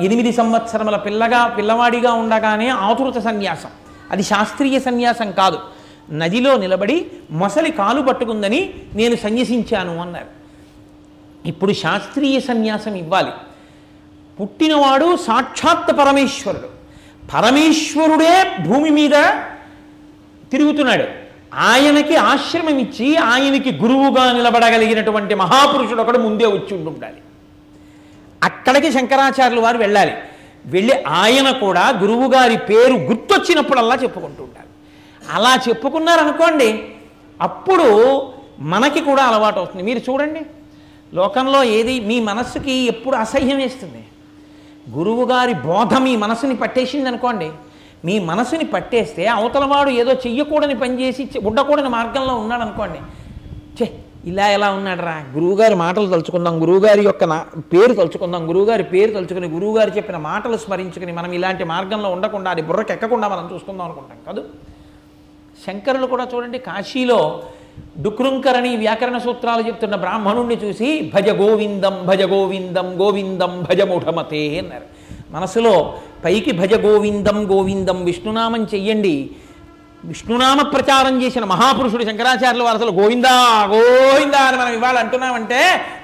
8 సంవత్సరముల పిల్లవాడిగా ఉండగానే ఆతురత సన్యాసం. అది శాస్త్రీయ సన్యాసం కాదు. నదిలో నిలబడి మొసలి కాలు పట్టుకుందని నేను సన్యసించాను అన్నారు. ఇప్పుడు శాస్త్రీయ సన్యాసం ఇవ్వాలి. పుట్టినవాడు సాక్షాత్ పరమేశ్వరుడు. పరమేశ్వరుడే భూమి మీద తిరుగుతున్నాడు. ఆయనకి ఆశ్రమం ఇచ్చి ఆయనకి గురువుగా నిలబడగలిగినటువంటి మహాపురుషుడు ఒకడు ముందే వచ్చి ఉండాలి. అక్కడికి శంకరాచార్యులు వారు వెళ్ళాలి. వెళ్ళి ఆయన కూడా గురువుగారి పేరు గుర్తొచ్చినప్పుడల్లా చెప్పుకుంటూ ఉండాలి. అలా చెప్పుకున్నారనుకోండి, అప్పుడు మనకి కూడా అలవాటు అవుతుంది. మీరు చూడండి, లోకంలో ఏది మీ మనస్సుకి ఎప్పుడు అసహ్యం వేస్తుంది? గురువుగారి బోధ మీ మనసుని పట్టేసింది అనుకోండి. మీ మనసుని పట్టేస్తే అవతలవాడు ఏదో చెయ్యకూడని పనిచేసి ఉండకూడని మార్గంలో ఉన్నాడు అనుకోండి. ఇలా ఎలా ఉన్నాడరా, గురువుగారి మాటలు తలుచుకుందాం, గురువుగారి యొక్క పేరు తలుచుకుందాం, గురువుగారి పేరు తలుచుకుని గురువుగారు చెప్పిన మాటలు స్మరించుకుని మనం ఇలాంటి మార్గంలో ఉండకుండా, అది బుర్రకెక్కకుండా మనం చూసుకుందాం అనుకుంటాం కాదు. శంకరులు కూడా చూడండి, కాశీలో డుక్రుంకరణి వ్యాకరణ సూత్రాలు చెప్తున్న బ్రాహ్మణుణ్ణి చూసి భజ గోవిందం భజ గోవిందం గోవిందం భజ మూఢమతే అన్నారు. మనసులో పైకి భజ గోవిందం గోవిందం విష్ణునామం చెయ్యండి. విష్ణునామ ప్రచారం చేసిన మహాపురుషుడు శంకరాచార్యుల వారు అసలు గోవిందా గోవిందా అని మనం ఇవాళ అంటున్నామంటే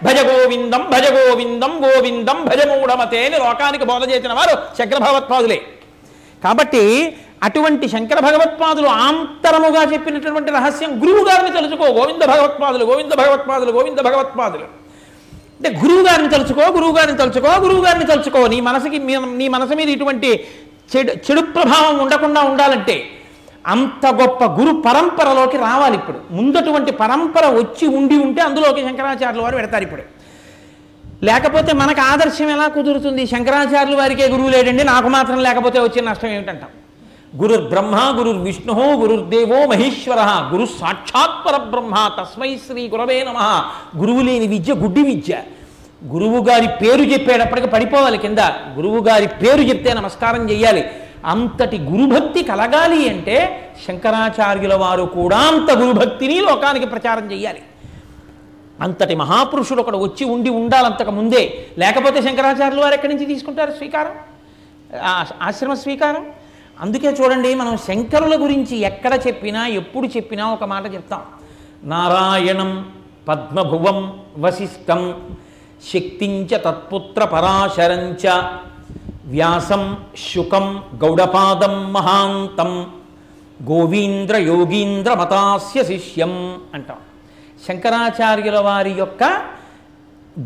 భజ గోవిందం భజ గోవిందం గోవిందం భజ మూఢమతే అని లోకానికి బోధ చేసిన వారు శంకర భగవత్పాదులే. కాబట్టి అటువంటి శంకర భగవత్పాదులు ఆంతరముగా చెప్పినటువంటి రహస్యం గురువు గారిని తలుచుకో, గోవింద భగవత్పాదులు గోవింద భగవత్పాదులు గోవింద భగవత్పాదులు అంటే గురువు గారిని తలుచుకో, గురువు గారిని తలుచుకో, గురువు గారిని తలుచుకో. నీ మనసు మీద ఇటువంటి చెడు ప్రభావం ఉండకుండా ఉండాలంటే అంత గొప్ప గురు పరంపరలోకి రావాలి. ఇప్పుడు ముందటువంటి పరంపర వచ్చి ఉంటే అందులోకి శంకరాచార్యుల వారు పెడతారు. ఇప్పుడు లేకపోతే మనకు ఆదర్శం ఎలా కుదురుతుంది? శంకరాచార్యుల వారికే గురువు లేడండి, నాకు మాత్రం లేకపోతే వచ్చే నష్టం ఏమిటంటాం? గురుర్ బ్రహ్మ గురుర్ విష్ణు గురుర్దేవో మహేశ్వర గురు సాక్షాత్ పరబ్రహ్మ తస్మై శ్రీ గురవే నమః. గురువు లేని విద్య గుడ్డి విద్య. గురువు గారి పేరు చెప్పేటప్పటికి పడిపోవాలి కింద. గురువు గారి పేరు చెప్తే నమస్కారం చేయాలి. అంతటి గురుభక్తి కలగాలి అంటే శంకరాచార్యుల వారు కూడా అంత గురుభక్తిని లోకానికి ప్రచారం చేయాలి. అంతటి మహాపురుషుడు ఒకడు వచ్చి ఉండాలి అంతకు ముందే. లేకపోతే శంకరాచార్యుల వారు ఎక్కడి నుంచి తీసుకుంటారు స్వీకారం, ఆశ్రమ స్వీకారం? అందుకే చూడండి, మనం శంకరుల గురించి ఎక్కడ చెప్పినా ఎప్పుడు చెప్పినా ఒక మాట చెప్తాం. నారాయణం పద్మభువం వశిష్టం శక్తించ తత్పుత్ర పరాశరంచ వ్యాసం శుకం గౌడపాదం మహాంతం గోవీంద్ర యోగీంద్ర మతాస్య శిష్యం అంటాం. శంకరాచార్యుల వారి యొక్క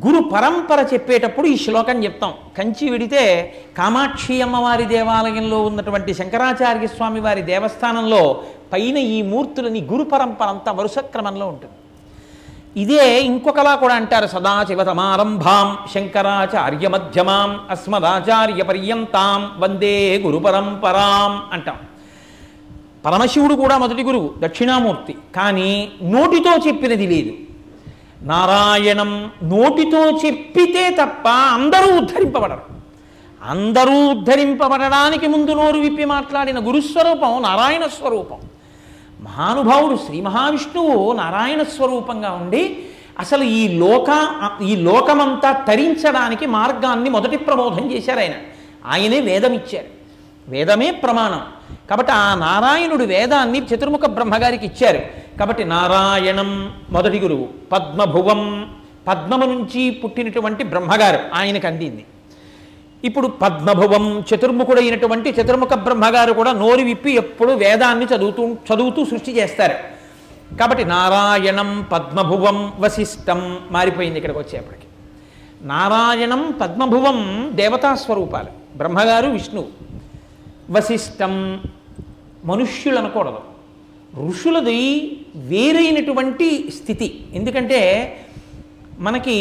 గురు పరంపర చెప్పేటప్పుడు ఈ శ్లోకం చెప్తాం. కంచి విడితే కామాక్షి అమ్మవారి దేవాలయంలో ఉన్నటువంటి శంకరాచార్య స్వామి వారి దేవస్థానంలో పైన ఈ మూర్తులని గురు పరంపర అంతా వరుస క్రమంలో ఉంటుంది. ఇదే ఇంకొకలా కూడా అంటారు. సదాశివసమారంభాం శంకరాచార్య మధ్యమాం అస్మదాచార్య పర్యంతాం వందే గురు పరంపరాం అంటాం. పరమశివుడు కూడా మొదటి గురువు, దక్షిణామూర్తి. కానీ నోటితో చెప్పినది లేదు. నారాయణం నోటితో చెప్పితే తప్ప అందరూ ఉద్ధరింపబడరు. అందరూ ఉద్ధరింపబడడానికి ముందు నోరు విప్పి మాట్లాడిన గురుస్వరూపం నారాయణ స్వరూపం. మహానుభావుడు శ్రీ మహావిష్ణువు నారాయణ స్వరూపంగా ఉండి అసలు ఈ లోకమంతా తరించడానికి మార్గాన్ని మొదటి ప్రబోధం చేశారు ఆయన. ఆయనే వేదం ఇచ్చారు. వేదమే ప్రమాణం. కాబట్టి ఆ నారాయణుడు వేదాన్ని చతుర్ముఖ బ్రహ్మగారికి ఇచ్చారు. కాబట్టి నారాయణం మొదటి గురువు. పద్మభువం పద్మము నుంచి పుట్టినటువంటి బ్రహ్మగారు ఆయనకు అందింది. ఇప్పుడు పద్మభువం చతుర్ముఖుడైనటువంటి చతుర్ముఖ బ్రహ్మగారు కూడా నోరు విప్పి ఎప్పుడు వేదాన్ని చదువుతూ సృష్టి చేస్తారు. కాబట్టి నారాయణం పద్మభువం వశిష్టం మారిపోయింది. ఇక్కడికి వచ్చేప్పటికి నారాయణం పద్మభువం దేవతా స్వరూపాలు, బ్రహ్మగారు విష్ణువు. వశిష్టం మనుష్యులు అనకూడదు, ఋషులది వేరైనటువంటి స్థితి. ఎందుకంటే మనకి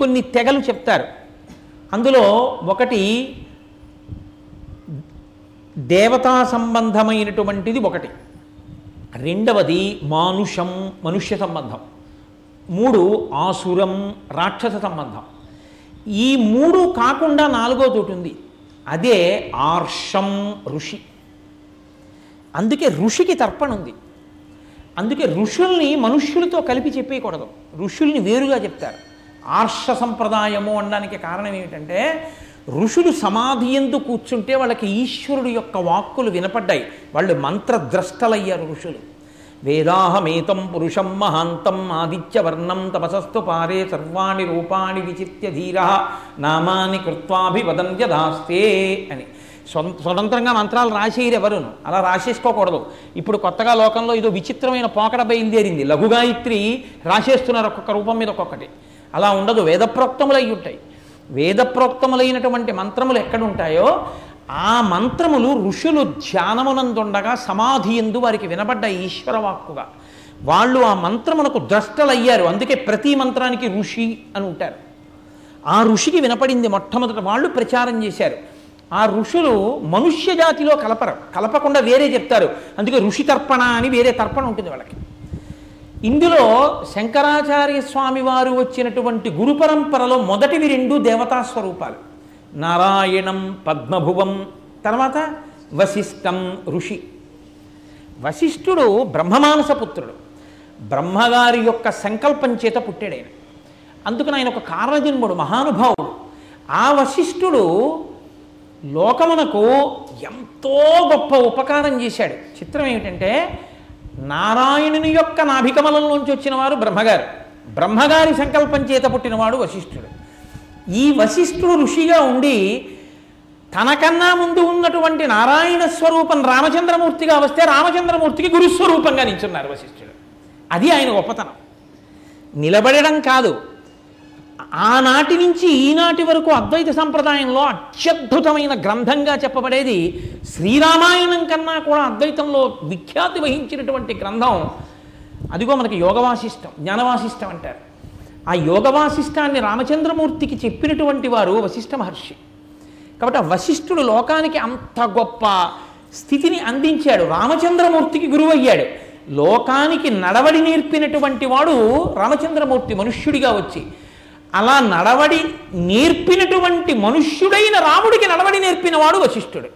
కొన్ని తెగలు చెప్తారు. అందులో ఒకటి దేవతా సంబంధమైనటువంటిది ఒకటి, రెండవది మానుషం మనుష్య సంబంధం, 3 ఆసురం రాక్షస సంబంధం. ఈ 3 కాకుండా 4వ ఉంది, అదే ఆర్షం ఋషి. అందుకే ఋషికి తర్పణ ఉంది. అందుకే ఋషుల్ని మనుష్యులతో కలిపి చెప్పేయకూడదు, ఋషుల్ని వేరుగా చెప్తారు. ఆర్ష సంప్రదాయము అనడానికి కారణం ఏమిటంటే ఋషులు సమాధి ఎందు కూర్చుంటే వాళ్ళకి ఈశ్వరుడు యొక్క వాక్కులు వినపడ్డాయి. వాళ్ళు మంత్రద్రష్టలయ్యారు ఋషులు. వేదాహమేతం పురుషం మహాంతం ఆదిత్యవర్ణం తపసస్తు పారే సర్వాణి రూపాణి విచిత్య ధీర నామాని కృత్వాభివదంత్యదాస్తే అని. స్వతంత్రంగా మంత్రాలు రాసేయరు ఎవరును, అలా రాసేసుకోకూడదు. ఇప్పుడు కొత్తగా లోకంలో ఇదో విచిత్రమైన పోకడ బయలుదేరింది. లఘుగాయత్రి రాసేస్తున్నారు ఒక్కొక్క రూపం మీద ఒక్కొక్కటి. అలా ఉండదు, వేదప్రోక్తములు అయి ఉంటాయి. వేదప్రోక్తములైనటువంటి మంత్రములు ఎక్కడుంటాయో ఆ మంత్రములు ఋషులు ధ్యానమునందుండగా సమాధి ఎందు వారికి వినబడ్డ ఈశ్వరవాక్కుగా వాళ్ళు ఆ మంత్రమునకు ద్రష్టలయ్యారు. అందుకే ప్రతి మంత్రానికి ఋషి అని ఉంటారు. ఆ ఋషికి వినపడింది మొట్టమొదట, వాళ్ళు ప్రచారం చేశారు. ఆ ఋషులు మనుష్య జాతిలో కలపకుండా వేరే చెప్తారు. అందుకే ఋషి తర్పణ అని వేరే తర్పణ ఉంటుంది వాళ్ళకి. ఇందులో శంకరాచార్య స్వామి వారు వచ్చినటువంటి గురు పరంపరలో మొదటివి 2 దేవతా స్వరూపాలు, నారాయణం పద్మభువం, తర్వాత వశిష్ఠం ఋషి. వశిష్ఠుడు బ్రహ్మమానస పుత్రుడు, బ్రహ్మగారి యొక్క సంకల్పం చేత పుట్టాడు ఆయన. అందుకని ఆయన ఒక కారణజన్ముడు, మహానుభావుడు. ఆ వశిష్ఠుడు లోకమునకు ఎంతో గొప్ప ఉపకారం చేశాడు. చిత్రం ఏమిటంటే నారాయణుని యొక్క నాభికమలంలోంచి వచ్చిన వారు బ్రహ్మగారు, బ్రహ్మగారి సంకల్పం చేత పుట్టినవాడు వశిష్ఠుడు. ఈ వశిష్ఠుడు ఋషిగా ఉండి తనకన్నా ముందు ఉన్నటువంటి నారాయణ స్వరూపం రామచంద్రమూర్తిగా వస్తే రామచంద్రమూర్తికి గురుస్వరూపంగా నిల్చున్నారు వశిష్ఠుడు. అది ఆయన గొప్పతనం. నిలబడడం కాదు, ఆనాటి నుంచి ఈనాటి వరకు అద్వైత సంప్రదాయంలో అత్యద్భుతమైన గ్రంథంగా చెప్పబడేది శ్రీరామాయణం కన్నా కూడా అద్వైతంలో విఖ్యాతి వహించినటువంటి గ్రంథం అదిగో మనకి యోగవాసిష్టం, జ్ఞానవాసిష్టం అంటారు. ఆ యోగవాసిష్టాన్ని రామచంద్రమూర్తికి చెప్పినటువంటి వారు వశిష్ఠ మహర్షి. కాబట్టి ఆ వశిష్ఠుడు లోకానికి అంత గొప్ప స్థితిని అందించాడు. రామచంద్రమూర్తికి గురువు అయ్యాడు. లోకానికి నడవడి నేర్పినటువంటి వాడు రామచంద్రమూర్తి మనుష్యుడిగా వచ్చి. అలా నడవడి నేర్పినటువంటి మనుష్యుడైన రాముడికి నడవడి నేర్పినవాడు వశిష్ఠుడు.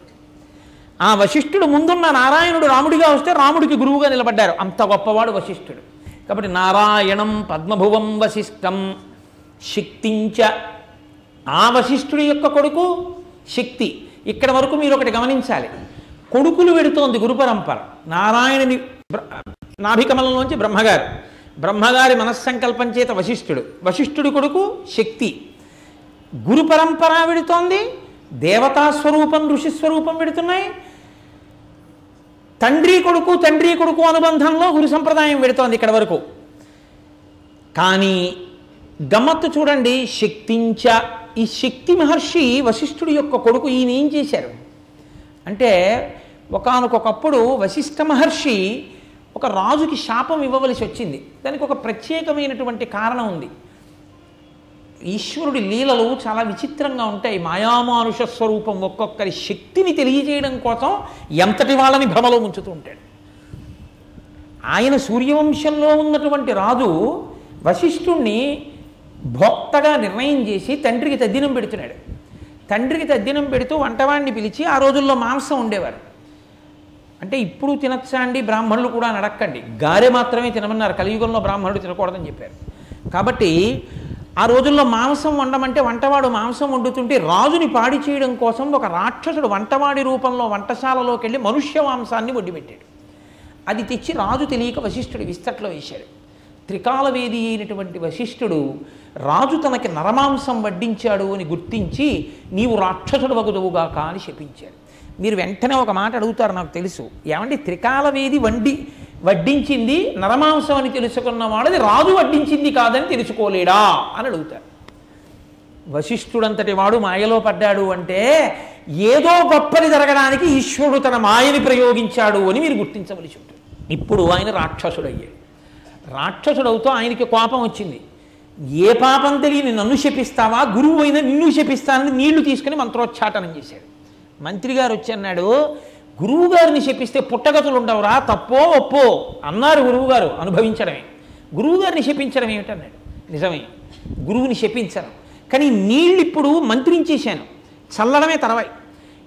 ఆ వశిష్ఠుడు ముందున్న నారాయణుడు రాముడిగా వస్తే రాముడికి గురువుగా నిలబడ్డారు. అంత గొప్పవాడు వశిష్ఠుడు. కాబట్టి నారాయణం పద్మభువం వశిష్ఠం శక్తించ. ఆ వశిష్ఠుడి యొక్క కొడుకు శక్తి. ఇక్కడ వరకు మీరు ఒకటి గమనించాలి, కొడుకులు పెడుతోంది గురు పరంపర. నారాయణుని నాభికమలంలోంచి బ్రహ్మగారు, బ్రహ్మగారి మనస్సంకల్పం చేత వశిష్ఠుడు, వశిష్ఠుడి కొడుకు శక్తి. గురు పరంపర వెడుతోంది, దేవతా స్వరూపం ఋషి స్వరూపం వెడుతున్నాయి. తండ్రి కొడుకు అనుబంధంలో గురు సంప్రదాయం వెడుతోంది ఇక్కడ వరకు. కానీ గమ్మత్తు చూడండి, శక్తించ. ఈ శక్తి మహర్షి వశిష్ఠుడి యొక్క కొడుకు. ఈయన ఏం చేశారు అంటే ఒకానొకప్పుడు వశిష్ఠ మహర్షి ఒక రాజుకి శాపం ఇవ్వవలసి వచ్చింది. దానికి ఒక ప్రత్యేకమైనటువంటి కారణం ఉంది. ఈశ్వరుడి లీలలు చాలా విచిత్రంగా ఉంటాయి. మాయామానుష స్వరూపం ఒక్కొక్కరి శక్తిని తెలియజేయడం కోసం ఎంతటి వాళ్ళని భ్రమలో ఉంచుతూ ఉంటాడు. ఆయన సూర్యవంశంలో ఉన్నటువంటి రాజు వశిష్ఠుణ్ణి భోక్తగా నిర్ణయం చేసి తండ్రికి తద్దినం పెడుతున్నాడు. తండ్రికి తద్దినం పెడుతూ వంటవాడిని పిలిచి, ఆ రోజుల్లో మాంసం ఉండేవారు. అంటే ఇప్పుడు తినచ్చా అండి, బ్రాహ్మణులు కూడా నడక్కండి, గారె మాత్రమే తినమన్నారు. కలియుగంలో బ్రాహ్మణుడు తినకూడదని చెప్పారు. కాబట్టి ఆ రోజుల్లో మాంసం వండమంటే వంటవాడు మాంసం వండుతుంటే రాజుని పాడి చేయడం కోసం ఒక రాక్షసుడు వంటవాడి రూపంలో వంటశాలలోకి వెళ్ళి మనుష్య మాంసాన్ని వడ్డిపెట్టాడు. అది తెచ్చి రాజు తెలియక వశిష్ఠుడి విస్తట్లో వేశాడు. త్రికాలవేది అయినటువంటి వశిష్ఠుడు రాజు తనకి నరమాంసం వడ్డించాడు అని గుర్తించి నీవు రాక్షసుడు వగుదువుగాక అని శపించాడు. మీరు వెంటనే ఒక మాట అడుగుతారు, నాకు తెలుసు, ఏమండి త్రికాలవేది వడ్డించింది నరమాంసం అని తెలుసుకున్నవాడు రాజు వడ్డించింది కాదని తెలుసుకోలేడా అని అడుగుతారు. వశిష్ఠుడంతటి వాడు మాయలో పడ్డాడు అంటే ఏదో గొప్పది జరగడానికి ఈశ్వరుడు తన మాయని ప్రయోగించాడు అని మీరు గుర్తించవలసి ఉంటుంది. ఇప్పుడు ఆయన రాక్షసుడు అయ్యాడు. రాక్షసుడవుతూ ఆయనకి కోపం వచ్చింది. ఏ పాపం తెలియని నన్ను శపిస్తావా, గురువు అయినా నిన్ను శపిస్తానని నీళ్లు తీసుకుని మంత్రోచ్చాటనం చేశాడు. మంత్రి గారు వచ్చి అన్నాడు, గురువు గారిని శపిస్తే పుట్టగతులు ఉండవురా, తప్పో ఒప్పో అన్నారు గురువుగారు. అనుభవించడమే. గురువు గారిని శపించడం ఏమిటన్నాడు. నిజమే, గురువుని శపించను, కానీ నీళ్ళు ఇప్పుడు మంత్రించేశాను, చల్లడమే తర్వాయి.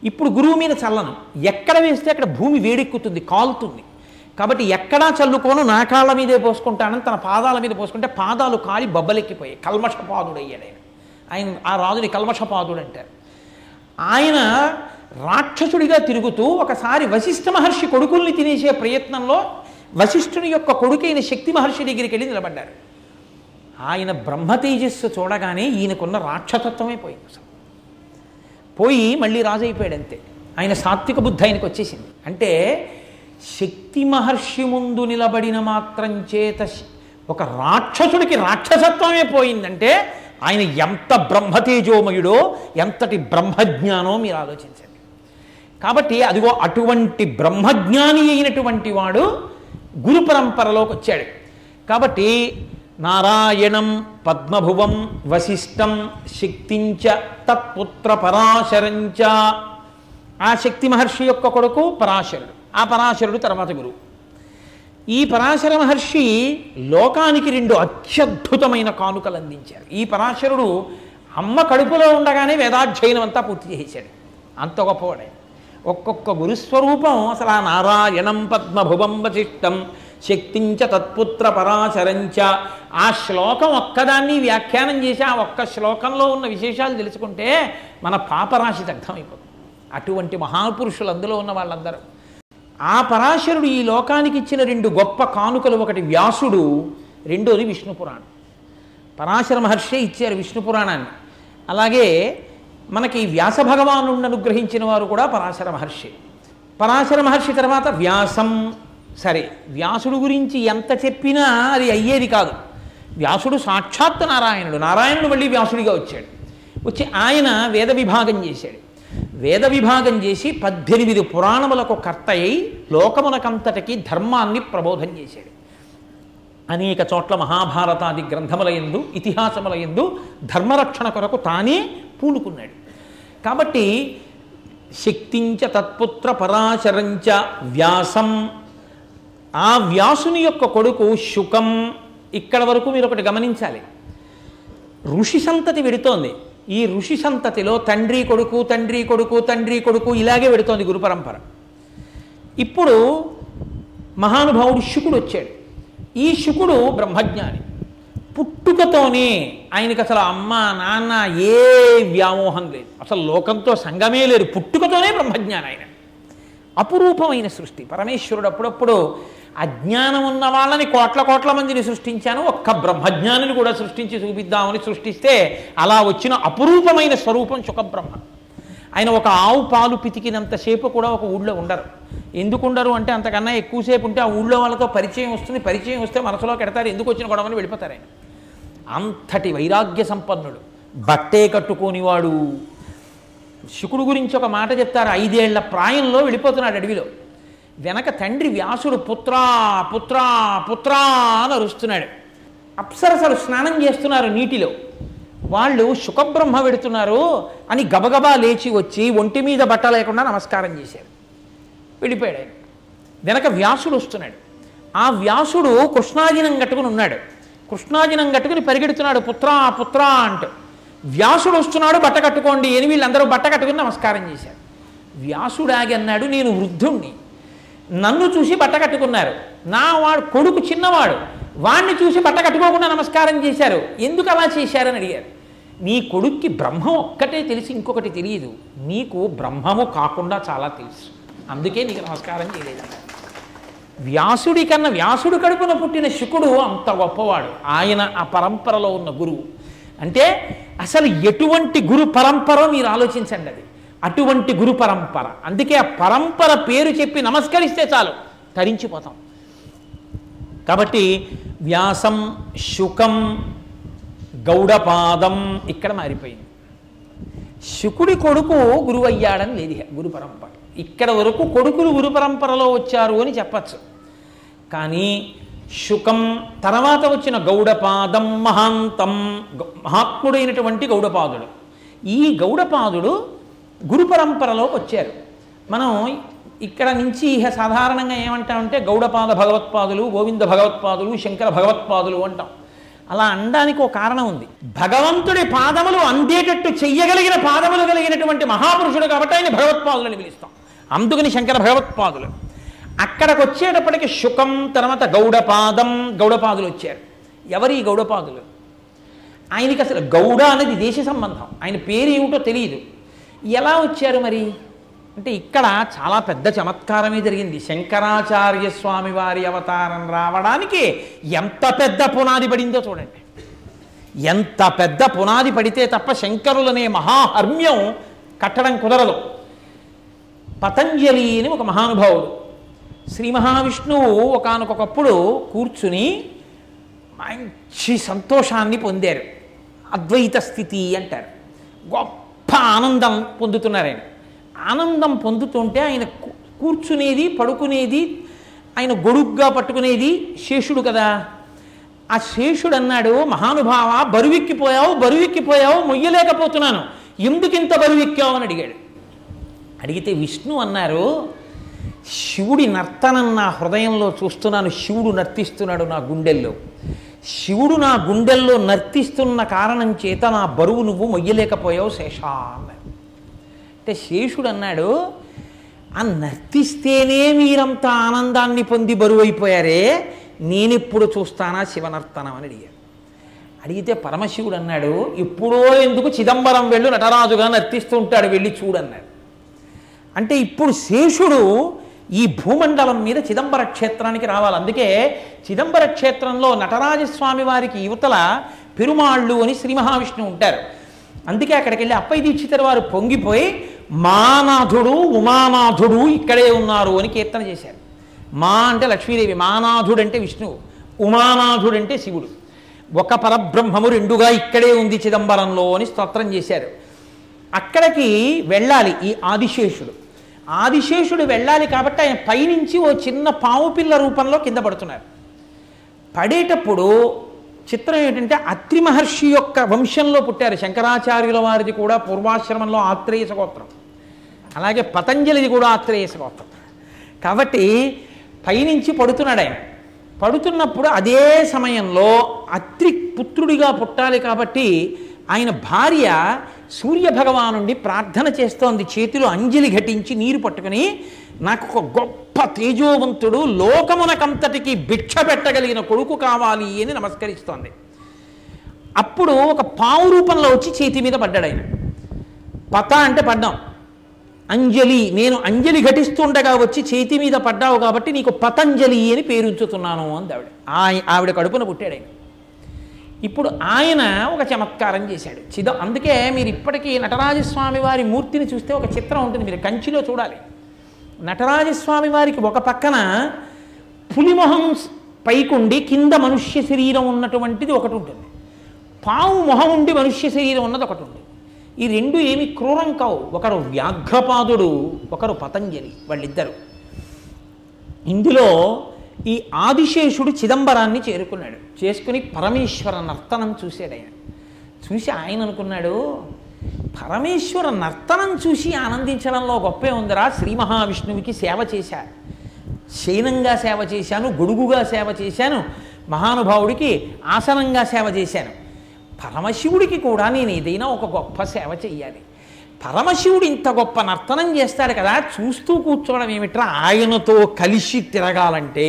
ఇప్పుడు గురువు మీద చల్లను. ఎక్కడ వేస్తే అక్కడ భూమి వేడెక్కుతుంది, కాలుతుంది. కాబట్టి ఎక్కడా చల్లుకోను నా కాళ్ళ మీదే పోసుకుంటానని తన పాదాల మీద పోసుకుంటే పాదాలు కాలి బొబ్బలెక్కిపోయాయి. కల్మషపాదుడు అయ్యాడు ఆయన ఆ రాజుని కల్మషపాదుడు అంటారు. ఆయన రాక్షసుడిగా తిరుగుతూ ఒకసారి వశిష్ఠ మహర్షి కొడుకుల్ని తినేసే ప్రయత్నంలో వశిష్ఠుని యొక్క కొడుకైన శక్తి మహర్షి దగ్గరికి వెళ్ళి నిలబడ్డారు. ఆయన బ్రహ్మ తేజస్సు చూడగానే ఈయనకున్న రాక్షసత్వమే పోయింది. అసలు పోయి మళ్ళీ రాజు అయిపోయాడు అంతే. ఆయన సాత్విక బుద్ధి ఆయనకు వచ్చేసింది. అంటే శక్తి మహర్షి ముందు నిలబడిన మాత్రం చేత ఒక రాక్షసుడికి రాక్షసత్వమే పోయిందంటే ఆయన ఎంత బ్రహ్మతేజోమయుడో, ఎంతటి బ్రహ్మజ్ఞానో మీరు ఆలోచించండి. కాబట్టి అదిగో అటువంటి బ్రహ్మజ్ఞాని అయినటువంటి వాడు గురు పరంపరలోకి వచ్చాడు. కాబట్టి నారాయణం పద్మభువం వశిష్టం శక్తించ తత్పుత్ర పరాశరంచ. ఆ శక్తి మహర్షి యొక్క కొడుకు పరాశరుడు, ఆ పరాశరుడు తర్వాత గురువు. ఈ పరాశర మహర్షి లోకానికి 2 అత్యద్భుతమైన కానుకలు అందించారు. ఈ పరాశరుడు అమ్మ కడుపులో ఉండగానే వేదాధ్యయనం అంతా పూర్తి చేశాడు. అంత గొప్పవాడే. ఒక్కొక్క గురుస్వరూపం అసలు ఆ నారాయణం పద్మభువం వశిష్టం శక్తించ తత్పుత్ర పరాశరంచ ఆ శ్లోకం ఒక్కదాన్ని వ్యాఖ్యానం చేసి ఆ ఒక్క శ్లోకంలో ఉన్న విశేషాలు తెలుసుకుంటే మన పాపరాశి దగ్ధమైపోతుంది. అటువంటి మహాపురుషులు అందులో ఉన్న వాళ్ళందరూ. ఆ పరాశరుడు ఈ లోకానికి ఇచ్చిన 2 గొప్ప కానుకలు, ఒకటి వ్యాసుడు, రెండోది విష్ణు పురాణం. పరాశర మహర్షి ఇచ్చారు విష్ణు పురాణాన్ని. అలాగే మనకి వ్యాస భగవానుడిని అనుగ్రహించిన వారు కూడా పరాశర మహర్షి. పరాశర మహర్షి తర్వాత వ్యాసం. సరే, వ్యాసుడు గురించి ఎంత చెప్పినా అది అయ్యేది కాదు. వ్యాసుడు సాక్షాత్ నారాయణుడు. నారాయణుడు మళ్ళీ వ్యాసుడిగా వచ్చాడు. వచ్చి ఆయన వేద విభాగం చేశాడు. వేద విభాగం చేసి 18 పురాణములకు కర్త అయి లోకమునకంతటికి ధర్మాన్ని ప్రబోధం చేశాడు. అనేక చోట్ల మహాభారతాది గ్రంథముల యందు, ఇతిహాసముల యందు ధర్మరక్షణ కొరకు తానే పూనుకున్నాడు. కాబట్టి శక్తించ తత్పుత్ర పరాశరంచ వ్యాసం. ఆ వ్యాసుని యొక్క కొడుకు శుకం. ఇక్కడ వరకు మీరు ఒకటి గమనించాలి. ఋషి సంతతి వెడుతోంది. ఈ ఋషి సంతతిలో తండ్రి కొడుకు తండ్రి కొడుకు తండ్రి కొడుకు ఇలాగే వెడుతోంది గురు పరంపర. ఇప్పుడు మహానుభావుడు శుకుడు వచ్చాడు. ఈ శుకుడు బ్రహ్మజ్ఞాని. పుట్టుకతోనే ఆయనకి అసలు అమ్మ నాన్న ఏ వ్యామోహం లేదు, అసలు లోకంతో సంగమే లేదు. పుట్టుకతోనే బ్రహ్మజ్ఞాని. ఆయన అపురూపమైన సృష్టి. పరమేశ్వరుడు అప్పుడప్పుడు అజ్ఞానం ఉన్న వాళ్ళని కోట్ల మందిని సృష్టించాను, ఒక్క బ్రహ్మజ్ఞానిని కూడా సృష్టించి చూపిద్దామని సృష్టిస్తే అలా వచ్చిన అపురూపమైన స్వరూపం శుకబ్రహ్మ. ఆయన ఒక ఆవు పాలు పితికినంతసేపు కూడా ఒక ఊళ్ళో ఉండరు. ఎందుకు ఉండరు అంటే అంతకన్నా ఎక్కువసేపు ఉంటే ఆ ఊళ్ళో వాళ్ళతో పరిచయం వస్తుంది. పరిచయం వస్తే మనసులో కెడతారు, ఎందుకు వచ్చిన గొడవని వెళ్ళిపోతారు. ఆయన అంతటి వైరాగ్య సంపన్నుడు, బట్టే కట్టుకోనివాడు. శుకుడు గురించి ఒక మాట చెప్తారు. 5 ఏళ్ల ప్రాయంలో వెళ్ళిపోతున్నాడు అడవిలో. వెనక తండ్రి వ్యాసుడు పుత్రా పుత్రా పుత్రా అని అరుస్తున్నాడు. అప్సరసలు స్నానం చేస్తున్నారు నీటిలో. వాళ్ళు శుకబ్రహ్మ వెడుతున్నారు అని గబగబా లేచి వచ్చి ఒంటి మీద బట్ట లేకుండా నమస్కారం చేశారు. వెళ్ళిపోయాడు ఆయన. వెనక వ్యాసుడు వస్తున్నాడు. ఆ వ్యాసుడు కృష్ణాజినం కట్టుకుని ఉన్నాడు. కృష్ణాజినం కట్టుకుని పరిగెడుతున్నాడు పుత్రా పుత్రా అంటూ. వ్యాసుడు వస్తున్నాడు, బట్ట కట్టుకోండి అని వీళ్ళందరూ బట్ట కట్టుకుని నమస్కారం చేశారు. వ్యాసుడు ఆగి అన్నాడు, నేను వృద్ధుణ్ణి, నన్ను చూసి బట్ట కట్టుకున్నారు. నా వాడు కొడుకు చిన్నవాడు, వాణ్ణి చూసి బట్ట కట్టుకోకుండా నమస్కారం చేశారు, ఎందుకు అలా చేశారని అడిగారు. నీ కొడుక్కి బ్రహ్మం ఒక్కటే తెలిసి ఇంకొకటి తెలియదు, నీకు బ్రహ్మము కాకుండా చాలా తెలుసు, అందుకే నీకు నమస్కారం చేయలేదన్నారు. వ్యాసుడి కన్నా వ్యాసుడు కడుపున పుట్టిన శుకుడు అంత గొప్పవాడు. ఆయన ఆ పరంపరలో ఉన్న గురువు. అంటే అసలు ఎటువంటి గురు పరంపర మీరు ఆలోచించండి. అది అటువంటి గురు పరంపర. అందుకే ఆ పరంపర పేరు చెప్పి నమస్కరిస్తే చాలు, తరించిపోతాం. కాబట్టి వ్యాసం శుకం గౌడపాదం ఇక్కడ మారిపోయింది. శుకుడి కొడుకు గురువు అయ్యాడని లేదు గురు పరంపర. ఇక్కడ వరకు కొడుకులు గురు పరంపరలో వచ్చారు అని చెప్పచ్చు. కానీ శుకం తర్వాత వచ్చిన గౌడపాదం మహాంతం, మహాత్ముడైనటువంటి గౌడపాదుడు. ఈ గౌడపాదుడు గురు పరంపరలోకి వచ్చారు. మనం ఇక్కడ నుంచి సాధారణంగా ఏమంటామంటే గౌడపాద భగవత్పాదులు, గోవింద భగవత్పాదులు, శంకర భగవత్పాదులు అంటాం. అలా అనడానికి ఒక కారణం ఉంది. భగవంతుడి పాదములు అందేటట్టు చెయ్యగలిగిన పాదములు కలిగినటువంటి మహాపురుషుడు కాబట్టి ఆయన భగవత్పాదులని పిలుస్తాం. అందుకని శంకర భగవత్పాదులు. అక్కడికి వచ్చేటప్పటికి శుకం, తర్వాత గౌడపాదం, గౌడపాదులు వచ్చారు. ఎవరి గౌడపాదులు? ఆయనకి అసలు గౌడ అనేది దేశ సంబంధం, ఆయన పేరు ఏమిటో తెలియదు. ఎలా వచ్చారు మరి అంటే ఇక్కడ చాలా పెద్ద చమత్కారమే జరిగింది. శంకరాచార్య స్వామి వారి అవతారం రావడానికి ఎంత పెద్ద పునాది పడిందో చూడండి. ఎంత పెద్ద పునాది పడితే తప్ప శంకరులనే మహాహర్మ్యం కట్టడం కుదరదు. పతంజలి అని ఒక మహానుభావుడు, శ్రీ మహావిష్ణువు ఒకానొకప్పుడు కూర్చుని మంచి సంతోషాన్ని పొందారు. అద్వైత స్థితి అంటారు. గొప్ప ఆనందం పొందుతున్నారు ఆయన. ఆనందం పొందుతుంటే ఆయన కూర్చునేది, పడుకునేది, ఆయన గొడుగ్గా పట్టుకునేది శేషుడు కదా. ఆ శేషుడు అన్నాడు, మహానుభావ బరువెక్కిపోయావు, మొయ్యలేకపోతున్నాను, ఎందుకింత బరువెక్కావు అని అడిగాడు. అడిగితే విష్ణు అన్నారు, శివుడి నర్తనం నా హృదయంలో చూస్తున్నాను, శివుడు నర్తిస్తున్నాడు నా గుండెల్లో, శివుడు నా గుండెల్లో నర్తిస్తున్న కారణం చేత నా బరువు నువ్వు మొయ్యలేకపోయావు శేషా అన్నాడు. అంటే శేషుడు అన్నాడు, ఆ నర్తిస్తేనే మీరంతా ఆనందాన్ని పొంది బరువు అయిపోయారే, నేనెప్పుడు చూస్తానా శివనర్తనం అని అడిగాడు. అడిగితే పరమశివుడు అన్నాడు, ఎప్పుడో ఎందుకు చిదంబరం వెళ్ళు, నటరాజుగా నర్తిస్తూ ఉంటాడు, వెళ్ళి చూడన్నాడు. అంటే ఇప్పుడు శేషుడు ఈ భూమండలం మీద చిదంబర క్షేత్రానికి రావాలి. అందుకే చిదంబర క్షేత్రంలో నటరాజస్వామి వారికి యువతల పెరుమాళ్ళు అని శ్రీ మహావిష్ణువు ఉంటారు. అందుకే అక్కడికి వెళ్ళి అప్పయ్య దీక్షితుల వారు పొంగిపోయి మానాథుడు ఉమానాథుడు ఇక్కడే ఉన్నారు అని కీర్తన చేశారు. మా అంటే లక్ష్మీదేవి, మానాథుడు అంటే విష్ణువు, ఉమానాథుడు అంటే శివుడు. ఒక పరబ్రహ్మము రెండుగా ఇక్కడే ఉంది చిదంబరంలో అని స్తోత్రం చేశారు. అక్కడికి వెళ్ళాలి ఈ ఆదిశేషుడు. ఆదిశేషుడు వెళ్ళాలి కాబట్టి ఆయన పైనుంచి ఓ చిన్న పాము పిల్ల రూపంలో కింద పడుతున్నారు. పడేటప్పుడు చిత్రం ఏంటంటే అత్రి మహర్షి యొక్క వంశంలో పుట్టారు. శంకరాచార్యుల వారిది కూడా పూర్వాశ్రమంలో ఆత్రేయస గోత్రం, అలాగే పతంజలిది కూడా ఆత్రేయస గోత్రం. కాబట్టి పైనుంచి పడుతున్నాడు ఆయన. పడుతున్నప్పుడు అదే సమయంలో అత్రి పుత్రుడిగా పుట్టాలి కాబట్టి ఆయన భార్య సూర్యభగవానుండి ప్రార్థన చేస్తోంది. చేతిలో అంజలి ఘటించి నీరు పట్టుకుని, నాకు ఒక గొప్ప తేజోవంతుడు లోకమునకంతటికి భిక్ష పెట్టగలిగిన కొడుకు కావాలి అని నమస్కరిస్తోంది. అప్పుడు ఒక పావు రూపంలో వచ్చి చేతి మీద పడ్డాడు ఆయన. పత అంటే పడ్డాం, అంజలి, నేను అంజలి ఘటిస్తుండగా వచ్చి చేతి మీద పడ్డావు కాబట్టి నీకు పతంజలి అని పేరుంచుతున్నాను అంది ఆవిడ. ఆవిడ కడుపున పుట్టాడు ఆయన. ఇప్పుడు ఆయన ఒక చమత్కారం చేశాడు. అందుకే మీరు ఇప్పటికీ నటరాజస్వామి వారి మూర్తిని చూస్తే ఒక చిత్రం ఉంటుంది, మీరు కంచిలో చూడాలి. నటరాజస్వామి వారికి ఒక పక్కన పులిమొహం పైకుండి కింద మనుష్య శరీరం ఉన్నటువంటిది ఒకటి ఉంటుంది, పావు మొహం ఉండి మనుష్య శరీరం ఉన్నది ఒకటి ఉంటుంది. ఈ రెండు ఏమి క్రూరం కావు. ఒకరు వ్యాఘ్రపాదుడు, ఒకరు పతంజలి, వాళ్ళిద్దరు. ఇందులో ఈ ఆదిశేషుడు చిదంబరాన్ని చేరుకున్నాడు. చేసుకుని పరమేశ్వర నర్తనం చూశాడు ఆయన. చూసి ఆయన అనుకున్నాడు, పరమేశ్వర నర్తనం చూసి ఆనందించడంలో గొప్పే ఉందిరా, శ్రీ మహావిష్ణువుకి సేవ చేశా, శయనంగా సేవ చేశాను, గొడుగుగా సేవ చేశాను, మహానుభావుడికి ఆసనంగా సేవ చేశాను, పరమశివుడికి కూడా నేను ఏదైనా ఒక గొప్ప సేవ చెయ్యాలి. పరమశివుడు ఇంత గొప్ప నర్తనం చేస్తాడు కదా, చూస్తూ కూర్చోవడం ఏమిట్రా, ఆయనతో కలిసి తిరగాలంటే,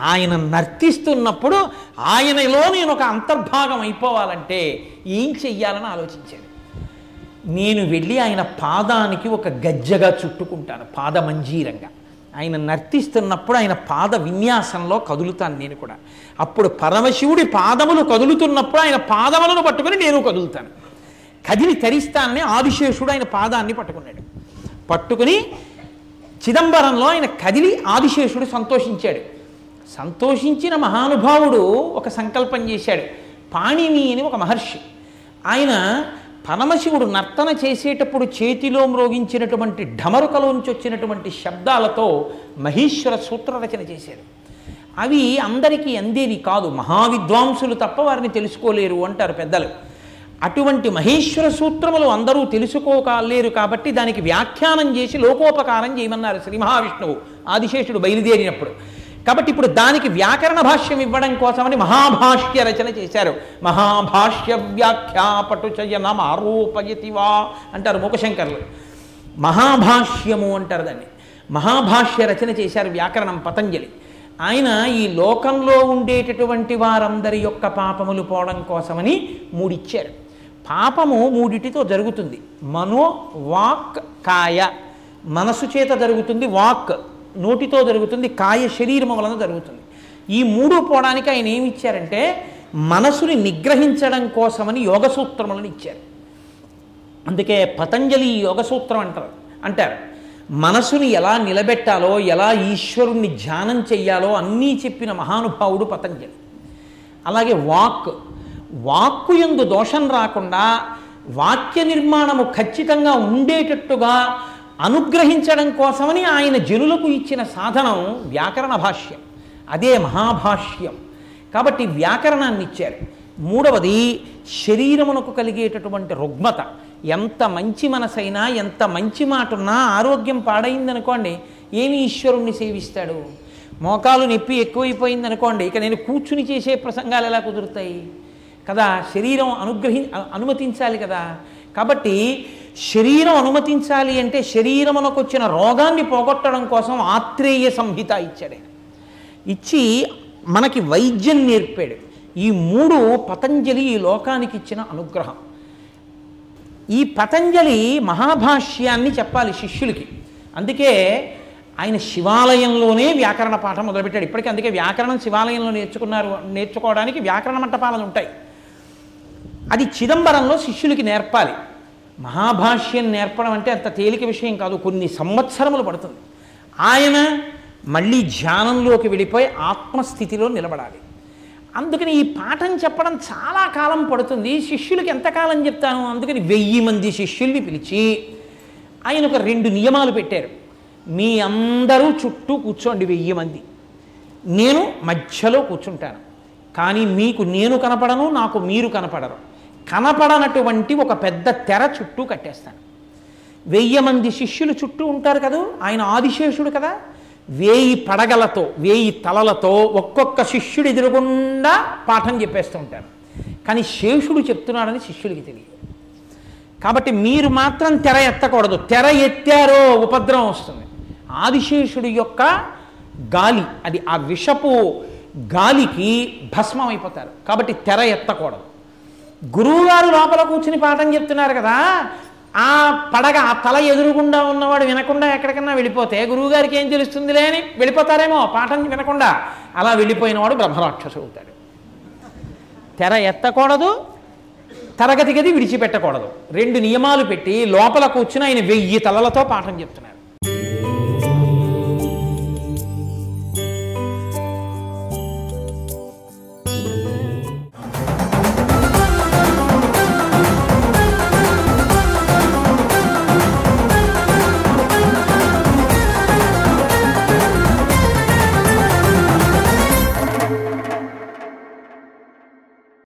ఆయన నర్తిస్తున్నప్పుడు ఆయనలో నేను ఒక అంతర్భాగం అయిపోవాలంటే ఏం చెయ్యాలని ఆలోచించాను. నేను వెళ్ళి ఆయన పాదానికి ఒక గజ్జగా చుట్టుకుంటాను, పాదమంజీరంగా. ఆయన నర్తిస్తున్నప్పుడు ఆయన పాద విన్యాసంలో కదులుతాను నేను కూడా. అప్పుడు పరమశివుడి పాదములు కదులుతున్నప్పుడు ఆయన పాదములను పట్టుకుని నేను కదులుతాను, కదిలి తరిస్తానని ఆదిశేషుడు ఆయన పాదాన్ని పట్టుకున్నాడు. పట్టుకుని చిదంబరంలో ఆయన కదిలి ఆదిశేషుడు సంతోషించాడు. సంతోషించిన మహానుభావుడు ఒక సంకల్పం చేశాడు. పాణిని అని ఒక మహర్షి, ఆయన పరమశివుడు నర్తన చేసేటప్పుడు చేతిలో మ్రోగించినటువంటి ఢమరుకలోంచి వచ్చినటువంటి శబ్దాలతో మహేశ్వర సూత్ర రచన చేశాడు. అవి అందరికీ అందేవి కాదు, మహావిద్వాంసులు తప్ప వారిని తెలుసుకోలేరు అంటారు పెద్దలు. అటువంటి మహేశ్వర సూత్రములు అందరూ తెలుసుకోలేరు కాబట్టి దానికి వ్యాఖ్యానం చేసి లోకోపకారం చేయమన్నారు శ్రీ మహావిష్ణువు ఆదిశేషుడు బయలుదేరినప్పుడు. కాబట్టి ఇప్పుడు దానికి వ్యాకరణ భాష్యం ఇవ్వడం కోసమని మహాభాష్య రచన చేశారు. మహాభాష్య వ్యాఖ్యాపటుచయనమారూపయతివా అంటారు మూకశంకర్లు. మహాభాష్యము అంటారు దాన్ని. మహాభాష్య రచన చేశారు వ్యాకరణం పతంజలి. ఆయన ఈ లోకంలో ఉండేటటువంటి వారందరి యొక్క పాపములు పోవడం కోసమని మూడిచ్చారు. పాపము మూడిటితో జరుగుతుంది. మనో, వాక్, కాయ. మనసు చేత జరుగుతుంది, వాక్ నోటితో జరుగుతుంది, కాయ శరీరము వలన జరుగుతుంది. ఈ మూడు పోవడానికి ఆయన ఏమి ఇచ్చారంటే మనసుని నిగ్రహించడం కోసమని యోగ సూత్రములను ఇచ్చారు. అందుకే పతంజలి యోగ సూత్రం అంటారు. మనసుని ఎలా నిలబెట్టాలో, ఎలా ఈశ్వరుణ్ణి ధ్యానం చెయ్యాలో అన్నీ చెప్పిన మహానుభావుడు పతంజలి. అలాగే వాక్కు యందు దోషం రాకుండా వాక్య నిర్మాణము ఖచ్చితంగా ఉండేటట్టుగా అనుగ్రహించడం కోసమని ఆయన జనులకు ఇచ్చిన సాధనం వ్యాకరణ భాష్యం. అదే మహాభాష్యం. కాబట్టి వ్యాకరణాన్ని ఇచ్చారు. మూడవది శరీరమునకు కలిగేటటువంటి రుగ్మత. ఎంత మంచి మనసైనా, ఎంత మంచి మాట ఉన్నా ఆరోగ్యం పాడైందనుకోండి, ఏమి ఈశ్వరుణ్ణి సేవిస్తాడు? మోకాలు నొప్పి ఎక్కువైపోయిందనుకోండి, ఇక నేను కూర్చుని చేసే ప్రసంగాలు ఎలా కుదురుతాయి కదా? శరీరం అనుమతించాలి కదా. కాబట్టి శరీరం అనుమతించాలి అంటే శరీరమునకు వచ్చిన రోగాన్ని పోగొట్టడం కోసం ఆత్రేయ సంహిత ఇచ్చాడు. ఇచ్చి మనకి వైద్యం నేర్పాడు. ఈ మూడు పతంజలి ఈ లోకానికి ఇచ్చిన అనుగ్రహం. ఈ పతంజలి మహాభాష్యాన్ని చెప్పాలి శిష్యులకి. అందుకే ఆయన శివాలయంలోనే వ్యాకరణ పాఠం మొదలుపెట్టాడు. ఇప్పటికీ అందుకే వ్యాకరణం శివాలయంలో నేర్చుకోవడానికి వ్యాకరణ మంటపాలు ఉంటాయి. అది చిదంబరంలో శిష్యులకి నేర్పాలి. మహాభాష్యం నేర్పడం అంటే అంత తేలిక విషయం కాదు, కొన్ని సంవత్సరములు పడుతుంది. ఆయన మళ్ళీ ధ్యానంలోకి వెళ్ళిపోయి ఆత్మస్థితిలో నిలబడాలి. అందుకని ఈ పాఠం చెప్పడం చాలా కాలం పడుతుంది. శిష్యులకి ఎంతకాలం చెప్తాను? అందుకని 1000 మంది శిష్యుల్ని పిలిచి ఆయన ఒక 2 నియమాలు పెట్టారు. మీ అందరూ చుట్టూ కూర్చోండి 1000 మంది, నేను మధ్యలో కూర్చుంటాను. కానీ మీకు నేను కనపడను, నాకు మీరు కనపడరు. కనపడనటువంటి ఒక పెద్ద తెర చుట్టూ కట్టేస్తాను. 1000 మంది శిష్యులు చుట్టూ ఉంటారు కదా. ఆయన ఆదిశేషుడు కదా. 1000 పడగలతో 1000 తలలతో ఒక్కొక్క శిష్యుడు ఎదురుగుండా పాఠం చెప్పేస్తూ ఉంటారు. కానీ శేషుడు చెప్తున్నాడని శిష్యుడికి తెలియదు. కాబట్టి మీరు మాత్రం తెర ఎత్తకూడదు. తెర ఎత్తారో ఉపద్రవం వస్తుంది. ఆదిశేషుడి యొక్క గాలి, అది ఆ విషపు గాలికి భస్మం అయిపోతారు. కాబట్టి తెర ఎత్తకూడదు. గురువుగారు లోపల కూర్చుని పాఠం చెప్తున్నారు కదా, ఆ పడగ ఆ తల ఎదురుగుండా ఉన్నవాడు వినకుండా ఎక్కడికన్నా వెళ్ళిపోతే గురువుగారికి ఏం తెలుస్తుందిలే అని వెళ్ళిపోతారేమో పాఠం వినకుండా. అలా వెళ్ళిపోయిన వాడు బ్రహ్మరాక్షసు అవుతాడు. తెర ఎత్తకూడదు, తరగతి గది విడిచిపెట్టకూడదు. 2 నియమాలు పెట్టి లోపల కూర్చుని ఆయన 1000 తలలతో పాఠం చెప్తున్నారు.